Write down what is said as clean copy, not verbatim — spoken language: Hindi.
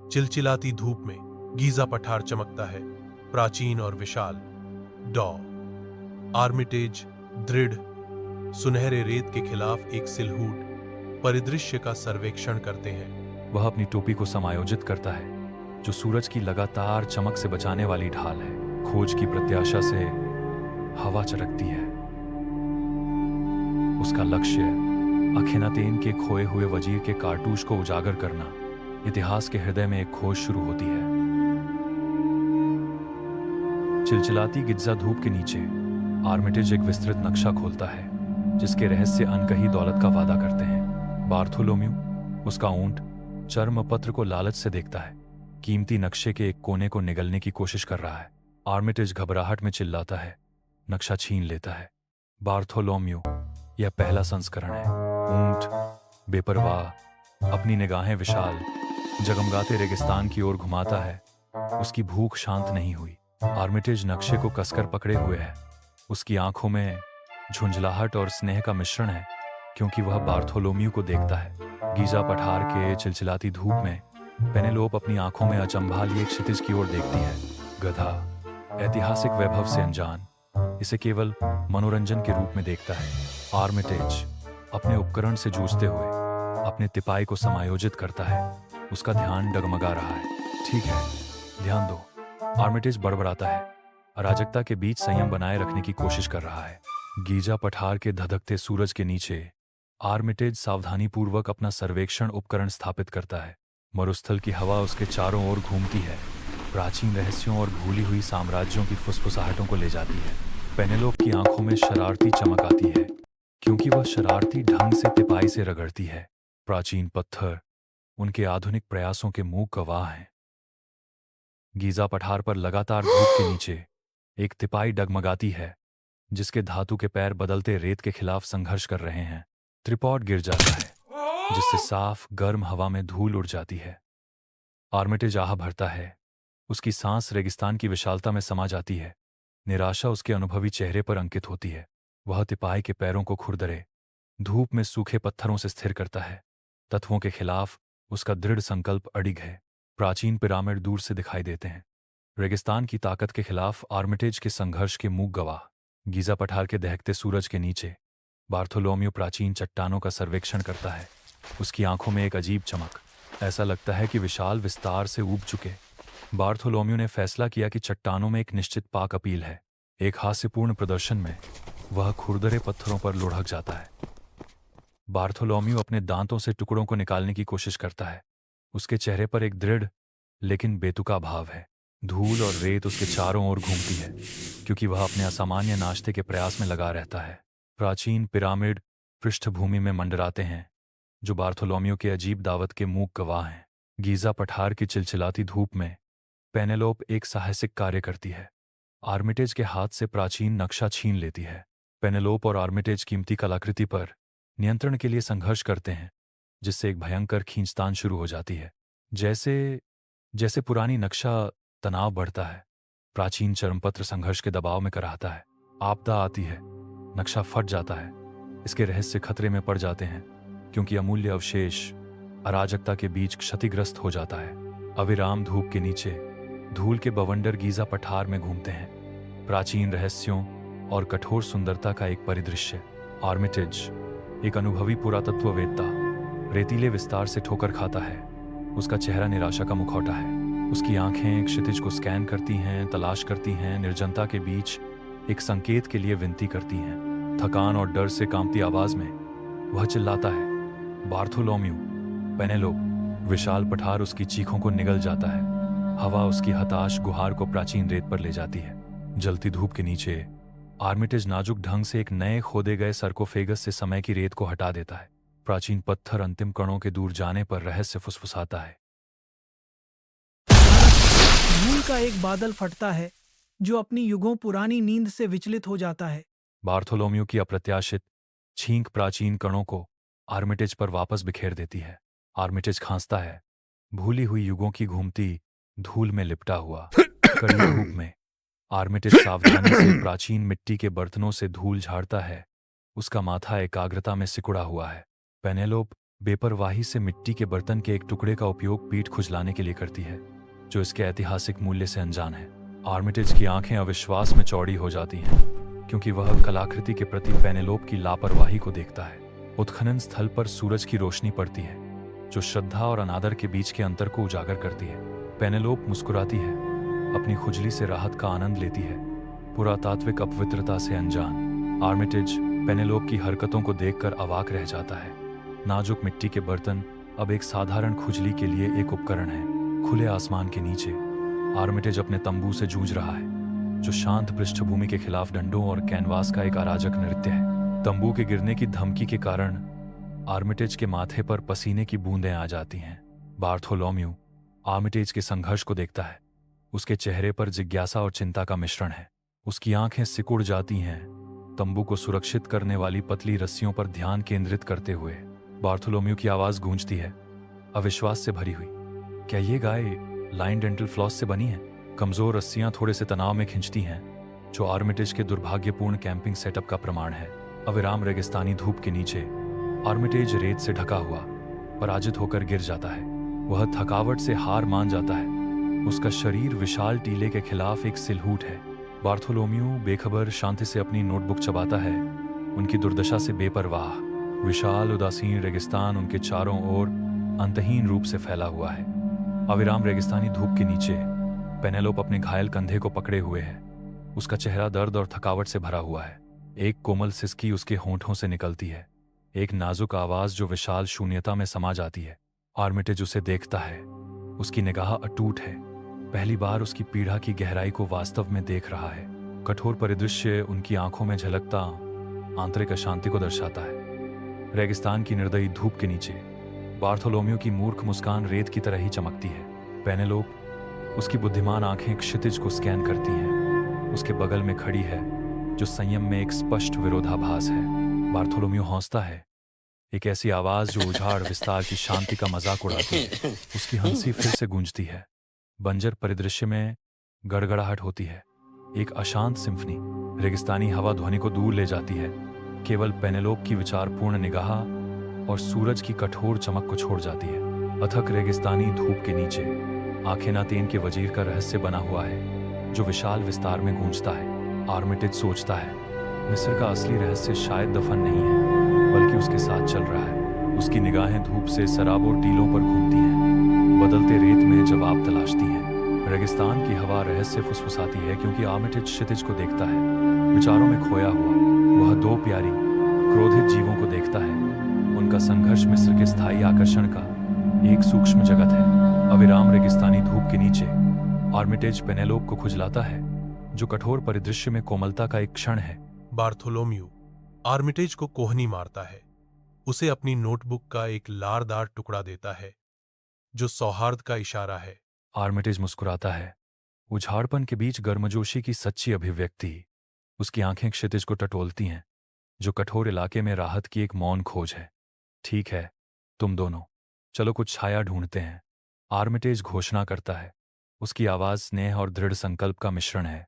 चिलचिलाती धूप में गीजा पठार चमकता है, प्राचीन और विशाल। डॉ आर्मिटेज दृढ़ सुनहरे रेत के खिलाफ एक सिलहूट परिदृश्य का सर्वेक्षण करते हैं। वह अपनी टोपी को समायोजित करता है, जो सूरज की लगातार चमक से बचाने वाली ढाल है। खोज की प्रत्याशा से हवा चरकती है। उसका लक्ष्य अखेनातेन के खोए हुए वजीर के कारतूस को उजागर करना। इतिहास के हृदय में एक खोज शुरू होती है। चिलचिलाती गिज्जा धूप के नीचे आर्मिटेज एक विस्तृत नक्शा खोलता है, जिसके रहस्य अनकही दौलत का वादा करते हैं। बार्थोलोम्यू उसका ऊंट चर्म पत्र को लालच से देखता है, कीमती नक्शे के एक कोने को निगलने की कोशिश कर रहा है। आर्मिटेज घबराहट में चिल्लाता है, नक्शा छीन लेता है। बार्थोलोम्यू यह पहला संस्करण है। ऊंट बेपरवाह अपनी निगाहें विशाल जगमगाते रेगिस्तान की ओर घुमाता है। उसकी भूख शांत नहीं हुई। आर्मिटेज नक्शे को कसकर पकड़े हुए है। उसकी आंखों में झुंझलाहट और स्नेह का मिश्रण है, क्योंकि वह बार्थोलोम्यू को देखता है। गीजा पठार के चिलचिलाती धूप में पेनेलोप अपनी आंखों में अचंभा लिए क्षितिज की ओर देखती है। गधा ऐतिहासिक वैभव से अनजान इसे केवल मनोरंजन के रूप में देखता है। आर्मिटेज अपने उपकरण से जूझते हुए अपने तिपाई को समायोजित करता है। उसका ध्यान डगमगा रहा है। ठीक है, ध्यान दो। आर्मिटेज बड़बड़ाता है, अराजकता के बीच संयम बनाए रखने की कोशिश कर रहा है। गीजा पठार के धधकते सूरज के नीचे आर्मिटेज सावधानीपूर्वक अपना सर्वेक्षण उपकरण स्थापित करता है। मरुस्थल की हवा उसके चारों ओर घूमती है, प्राचीन रहस्यों और भूली हुई साम्राज्यों की फुसफुसाहटों को ले जाती है। पेनेलोप की आंखों में शरारती चमक आती है, क्योंकि वह शरारती ढंग से तिपाई से रगड़ती है। प्राचीन पत्थर उनके आधुनिक प्रयासों के मूक गवाह हैं। गीजा पठार पर लगातार धूप के नीचे एक तिपाई डगमगाती है, जिसके धातु के पैर बदलते रेत के खिलाफ संघर्ष कर रहे हैं। त्रिपॉड गिर जाता है, जिससे साफ गर्म हवा में धूल उड़ जाती है। आर्मिटेज आह भरता है। उसकी सांस रेगिस्तान की विशालता में समा जाती है। निराशा उसके अनुभवी चेहरे पर अंकित होती है। वह तिपाई के पैरों को खुरदरे धूप में सूखे पत्थरों से स्थिर करता है। तत्वों के खिलाफ उसका दृढ़ संकल्प अडिग है। प्राचीन पिरामिड दूर से दिखाई देते हैं, रेगिस्तान की ताकत के खिलाफ आर्मिटेज के संघर्ष के मूक गवाह। गीजा पठार के दहकते सूरज के नीचे बार्थोलोम्यू प्राचीन चट्टानों का सर्वेक्षण करता है। उसकी आंखों में एक अजीब चमक। ऐसा लगता है कि विशाल विस्तार से ऊब चुके। बार्थोलोम्यू ने फैसला किया कि चट्टानों में एक निश्चित पाक अपील है। एक हास्यपूर्ण प्रदर्शन में वह खुरदरे पत्थरों पर लुढ़क जाता है। बार्थोलोम्यू अपने दांतों से टुकड़ों को निकालने की कोशिश करता है। उसके चेहरे पर एक दृढ़ लेकिन बेतुका भाव है। धूल और रेत उसके चारों ओर घूमती है, क्योंकि वह अपने असामान्य नाश्ते के प्रयास में लगा रहता है। प्राचीन पिरामिड पृष्ठभूमि में मंडराते हैं, जो बार्थोलोम्यू के अजीब दावत के मूक गवाह हैं। गीजा पठार की चिलचिलाती धूप में पेनेलोप एक साहसिक कार्य करती है। आर्मिटेज के हाथ से प्राचीन नक्शा छीन लेती है। पेनेलोप और आर्मिटेज कीमती कलाकृति पर नियंत्रण के लिए संघर्ष करते हैं, जिससे एक भयंकर खींचतान शुरू हो जाती है। जैसे जैसे पुरानी नक्शा तनाव बढ़ता है, प्राचीन चर्मपत्र संघर्ष के दबाव में कराहता है। आपदा आती है, नक्शा फट जाता है। इसके रहस्य खतरे में पड़ जाते हैं, क्योंकि अमूल्य अवशेष अराजकता के बीच क्षतिग्रस्त हो जाता है। अविराम धूप के नीचे धूल के बवंडर गीजा पठार में घूमते हैं, प्राचीन रहस्यों और कठोर सुंदरता का एक परिदृश्य। आर्मिटेज एक अनुभवी पुरातत्ववेत्ता रेतीले विस्तार से ठोकर खाता है। उसका चेहरा निराशा का मुखौटा है। उसकी आंखें क्षितिज को स्कैन करती हैं, तलाश करती हैं, निर्जनता के बीच एक संकेत के लिए विनती करती हैं। थकान और डर से कांपती आवाज में वह चिल्लाता है, बार्थोलोम्यू, पेनेलोप। विशाल पठार उसकी चीखों को निगल जाता है। हवा उसकी हताश गुहार को प्राचीन रेत पर ले जाती है। जलती धूप के नीचे आर्मिटेज नाजुक ढंग से एक नए खोदे गए सर्कोफेगस से समय की रेत को हटा देता है। प्राचीन पत्थर अंतिम कणों के दूर जाने पर रहस्य फुसफुसाता है। धूल का एक बादल फटता है, जो अपनी युगों पुरानी नींद से विचलित हो जाता है। बार्थोलोम्यू की अप्रत्याशित छींक प्राचीन कणों को आर्मिटेज पर वापस बिखेर देती है। आर्मिटेज खांसता है, भूली हुई युगों की घूमती धूल में लिपटा हुआ। कड़ी धूप में आर्मिटेज सावधानी से प्राचीन मिट्टी के बर्तनों से धूल झाड़ता है। उसका माथा एकाग्रता में सिकुड़ा हुआ है। पेनेलोप बेपरवाही से मिट्टी के बर्तन के एक टुकड़े का उपयोग पीठ खुजलाने के लिए करती है, जो इसके ऐतिहासिक मूल्य से अनजान है। आर्मिटेज की आंखें अविश्वास में चौड़ी हो जाती हैं, क्योंकि वह कलाकृति के प्रति पेनेलोप की लापरवाही को देखता है। उत्खनन स्थल पर सूरज की रोशनी पड़ती है, जो श्रद्धा और अनादर के बीच के अंतर को उजागर करती है। पेनेलोप मुस्कुराती है, अपनी खुजली से राहत का आनंद लेती है, पुरातात्विक अपवित्रता से अनजान। आर्मिटेज पेनेलोप की हरकतों को देखकर अवाक रह जाता है। नाजुक मिट्टी के बर्तन अब एक साधारण खुजली के लिए एक उपकरण है। खुले आसमान के नीचे आर्मिटेज अपने तंबू से जूझ रहा है, जो शांत पृष्ठभूमि के खिलाफ डंडों और कैनवास का एक अराजक नृत्य है। तंबू के गिरने की धमकी के कारण आर्मिटेज के माथे पर पसीने की बूंदें आ जाती हैं। बार्थोलोम्यू आर्मिटेज के संघर्ष को देखता है। उसके चेहरे पर जिज्ञासा और चिंता का मिश्रण है। उसकी आंखें सिकुड़ जाती हैं, तंबू को सुरक्षित करने वाली पतली रस्सियों पर ध्यान केंद्रित करते हुए। बार्थोलोम्यू की आवाज गूंजती है, अविश्वास से भरी हुई। क्या ये गाय लाइन डेंटल फ्लॉस से बनी है? कमजोर रस्सियां थोड़े से तनाव में खिंचती हैं, जो आर्मिटेज के दुर्भाग्यपूर्ण कैंपिंग सेटअप का प्रमाण है। अविराम रेगिस्तानी धूप के नीचे आर्मिटेज रेत से ढका हुआ पराजित होकर गिर जाता है। वह थकावट से हार मान जाता है। उसका शरीर विशाल टीले के खिलाफ एक सिलहूट है। बार्थोलोम्यू बेखबर शांति से अपनी नोटबुक चबाता है, उनकी दुर्दशा से बेपरवाह। विशाल उदासीन रेगिस्तान उनके चारों ओर अंतहीन रूप से फैला हुआ है। अविराम रेगिस्तानी धूप के नीचे पेनेलोप अपने घायल कंधे को पकड़े हुए है। उसका चेहरा दर्द और थकावट से भरा हुआ है। एक कोमल सिसकी उसके होंठों से निकलती है, एक नाजुक आवाज जो विशाल शून्यता में समा जाती है। आर्मिटेज उसे देखता है, उसकी निगाह अटूट है। पहली बार उसकी पीड़ा की गहराई को वास्तव में देख रहा है। कठोर परिदृश्य उनकी आंखों में झलकता आंतरिक अशांति को दर्शाता है। रेगिस्तान की निर्दयी धूप के नीचे बार्थोलोम्यू की मूर्ख मुस्कान रेत की तरह ही चमकती है। पेनेलोप उसकी बुद्धिमान आंखें क्षितिज को स्कैन करती हैं। उसके बगल में खड़ी है, जो संयम में एक स्पष्ट विरोधाभास है। बार्थोलोम्यू हौंसता है, एक ऐसी आवाज जो उजाड़ विस्तार की शांति का मजाक उड़ाती है। उसकी हंसी फिर से गूंजती है। बंजर परिदृश्य में गड़गड़ाहट होती है, एक अशांत सिम्फनी। रेगिस्तानी हवा ध्वनि को दूर ले जाती है। केवल पेनेलोप की विचारपूर्ण निगाह और सूरज की कठोर चमक को छोड़ जाती है। अथक रेगिस्तानी धूप के नीचे आखेनातेन के वजीर का रहस्य बना हुआ है, जो विशाल विस्तार में गूंजता है। आर्मिटेज सोचता है, मिस्र का असली रहस्य शायद दफन नहीं है, बल्कि उसके साथ चल रहा है। उसकी निगाहें धूप से सराबोर टीलों पर घूमती हैं, बदलते रेत में जवाब तलाशती हैं। रेगिस्तान की हवा रहस्य फुसफुसाती है, क्योंकि आर्मिटेज क्षितिज को देखता है, विचारों में खोया हुआ। वह दो प्यारी क्रोधित जीवों को देखता है। उनका संघर्ष मिस्र के स्थायी आकर्षण का एक सूक्ष्म जगत है। अविराम रेगिस्तानी धूप के नीचे आर्मिटेज पेनेलोप को खुजलाता है, जो कठोर परिदृश्य में कोमलता का एक क्षण है। बार्थोलोम्यू आर्मिटेज को कोहनी मारता है, उसे अपनी नोटबुक का एक लारदार टुकड़ा देता है, जो सौहार्द का इशारा है। आर्मिटेज मुस्कुराता है, उझाड़पन के बीच गर्मजोशी की सच्ची अभिव्यक्ति। उसकी आंखें क्षितिज को टटोलती हैं, जो कठोर इलाके में राहत की एक मौन खोज है। ठीक है, तुम दोनों, चलो कुछ छाया ढूंढते हैं। आर्मिटेज घोषणा करता है। उसकी आवाज स्नेह और दृढ़ संकल्प का मिश्रण है।